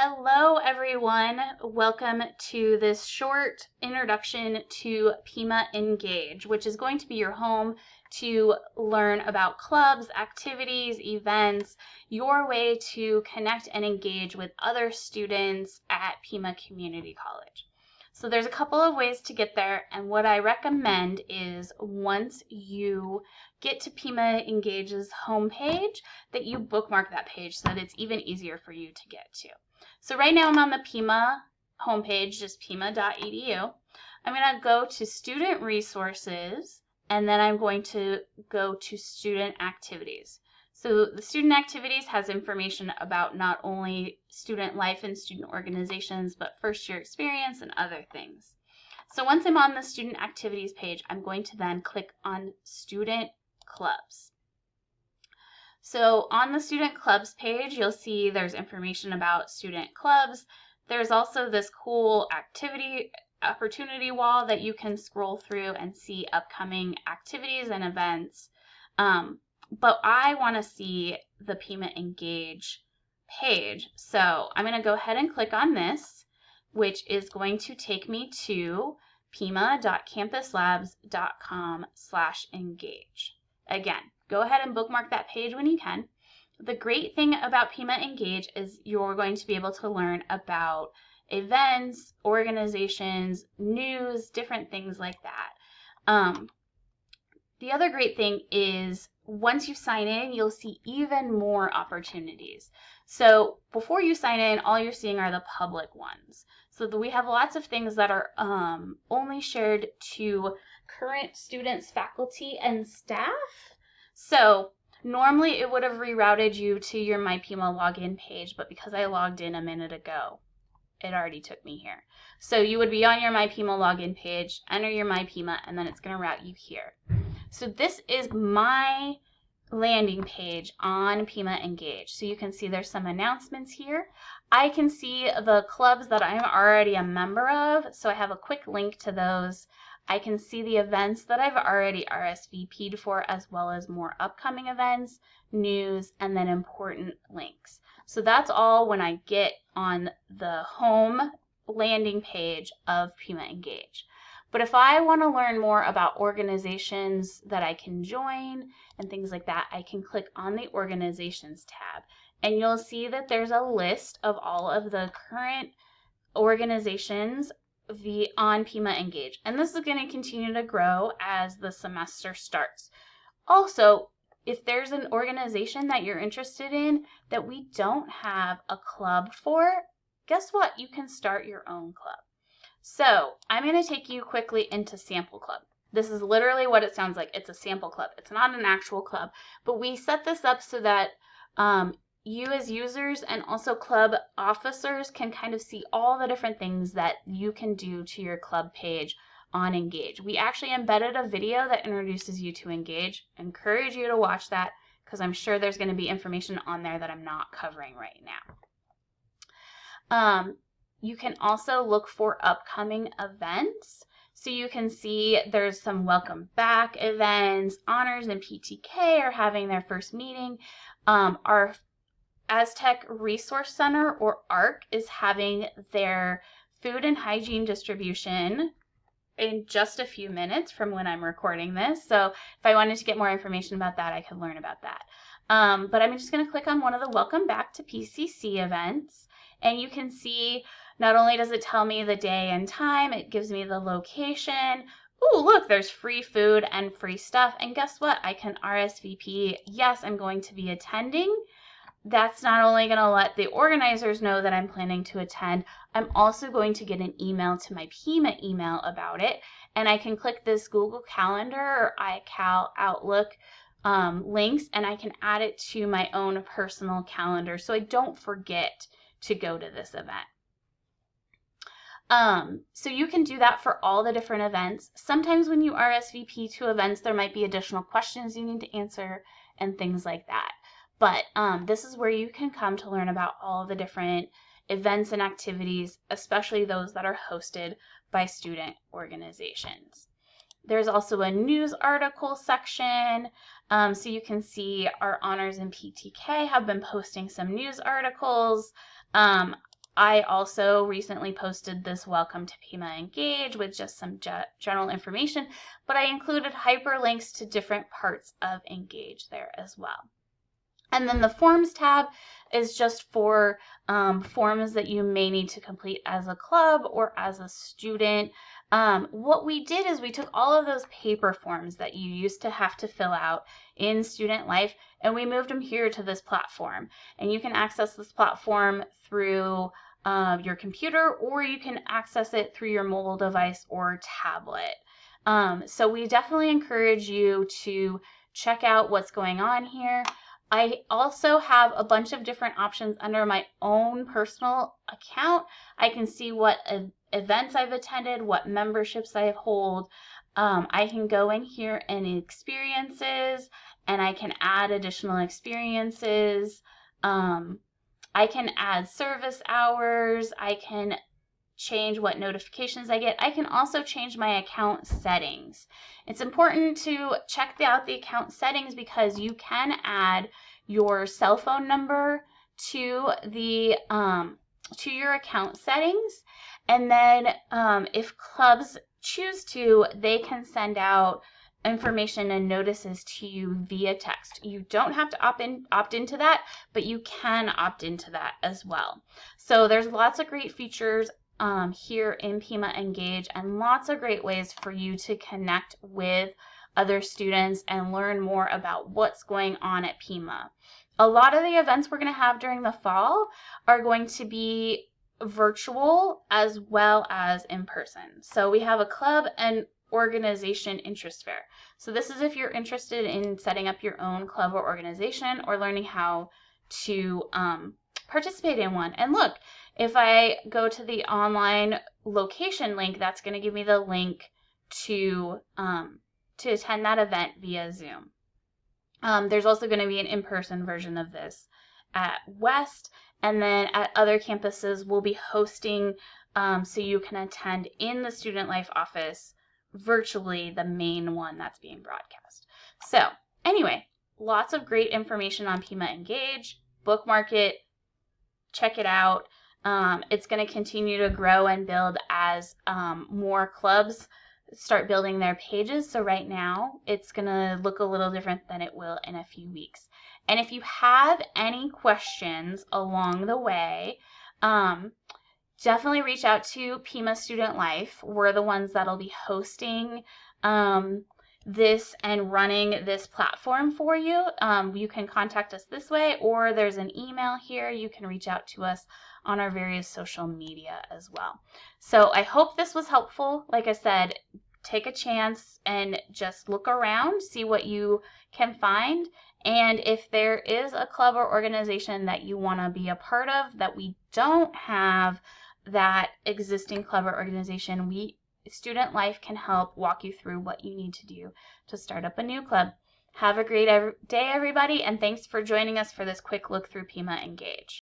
Hello everyone, welcome to this short introduction to Pima Engage, which is going to be your home to learn about clubs, activities, events, your way to connect and engage with other students at Pima Community College. So there's a couple of ways to get there, and what I recommend is once you get to Pima Engage's homepage that you bookmark that page so that it's even easier for you to get to. So right now I'm on the Pima homepage, just pima.edu. I'm going to go to Student Resources, and then I'm going to go to Student Activities. So the Student Activities has information about not only student life and student organizations, but first year experience and other things. So once I'm on the Student Activities page, I'm going to then click on Student Clubs. So on the Student Clubs page, you'll see there's information about student clubs. There's also this cool opportunity wall that you can scroll through and see upcoming activities and events. But I want to see the Pima Engage page. So I'm going to go ahead and click on this, which is going to take me to pima.campuslabs.com/engage. Again, go ahead and bookmark that page when you can. The great thing about Pima Engage is you're going to be able to learn about events, organizations, news, different things like that. The other great thing is once you sign in, you'll see even more opportunities. So before you sign in, all you're seeing are the public ones. So we have lots of things that are only shared to current students, faculty, and staff. So normally it would have rerouted you to your MyPima login page, but because I logged in a minute ago, it already took me here. So you would be on your MyPima login page, enter your MyPima, and then it's going to route you here. So this is my landing page on Pima Engage. So you can see there's some announcements here. I can see the clubs that I'm already a member of, so I have a quick link to those. I can see the events that I've already RSVP'd for, as well as more upcoming events, news, and then important links. So that's all when I get on the home landing page of Pima Engage. But if I want to learn more about organizations that I can join and things like that, I can click on the Organizations tab, and you'll see that there's a list of all of the current organizations on Pima Engage. And this is going to continue to grow as the semester starts. Also, if there's an organization that you're interested in that we don't have a club for, guess what? You can start your own club. So I'm going to take you quickly into Sample Club. This is literally what it sounds like. It's a sample club. It's not an actual club, but we set this up so that you as users and also club officers can kind of see all the different things that you can do to your club page on Engage. We actually embedded a video that introduces you to Engage. I encourage you to watch that because I'm sure there's going to be information on there that I'm not covering right now. You can also look for upcoming events. So you can see there's some welcome back events. Honors and PTK are having their first meeting. Our Aztec Resource Center, or ARC, is having their food and hygiene distribution in just a few minutes from when I'm recording this. So if I wanted to get more information about that, I could learn about that. But I'm just going to click on one of the Welcome Back to PCC events, and you can see not only does it tell me the day and time, it gives me the location. Ooh, look, there's free food and free stuff. And guess what? I can RSVP. Yes, I'm going to be attending. That's not only going to let the organizers know that I'm planning to attend, I'm also going to get an email to my Pima email about it. And I can click this Google Calendar or iCal Outlook links, and I can add it to my own personal calendar so I don't forget to go to this event. So you can do that for all the different events. Sometimes when you RSVP to events, there might be additional questions you need to answer and things like that. But this is where you can come to learn about all the different events and activities, especially those that are hosted by student organizations. There's also a news article section. So you can see our Honors and PTK have been posting some news articles. I also recently posted this Welcome to Pima Engage with just some general information, but I included hyperlinks to different parts of Engage there as well. And then the Forms tab is just for forms that you may need to complete as a club or as a student. What we did is we took all of those paper forms that you used to have to fill out in student life, and we moved them here to this platform. And you can access this platform through your computer, or you can access it through your mobile device or tablet. So we definitely encourage you to check out what's going on here. I also have a bunch of different options under my own personal account. I can see what events I've attended, what memberships I hold. I can go in here and experiences, and I can add additional experiences. I can add service hours. I can change what notifications I get. I can also change my account settings. It's important to check out the account settings because you can add your cell phone number to the to your account settings, and then if clubs choose to, they can send out information and notices to you via text. You don't have to opt into that, but you can opt into that as well. So there's lots of great features here in Pima Engage, and lots of great ways for you to connect with other students and learn more about what's going on at Pima. A lot of the events we're going to have during the fall are going to be virtual as well as in person. So we have a club and organization interest fair. So this is if you're interested in setting up your own club or organization or learning how to participate in one. And look, if I go to the online location link, that's going to give me the link to attend that event via Zoom. There's also going to be an in-person version of this at West, and then at other campuses we'll be hosting so you can attend in the Student Life office virtually, the main one that's being broadcast. So anyway, lots of great information on Pima Engage. Bookmark it, check it out. It's going to continue to grow and build as more clubs start building their pages. So right now it's going to look a little different than it will in a few weeks. And if you have any questions along the way, definitely reach out to Pima Student Life. We're the ones that'll be hosting this and running this platform for you. You can contact us this way, or there's an email here. You can reach out to us on our various social media as well. So I hope this was helpful. Like I said, take a chance and just look around, see what you can find. And if there is a club or organization that you want to be a part of that we don't have that existing club or organization, Student Life can help walk you through what you need to do to start up a new club. Have a great day, everybody, and thanks for joining us for this quick look through Pima Engage.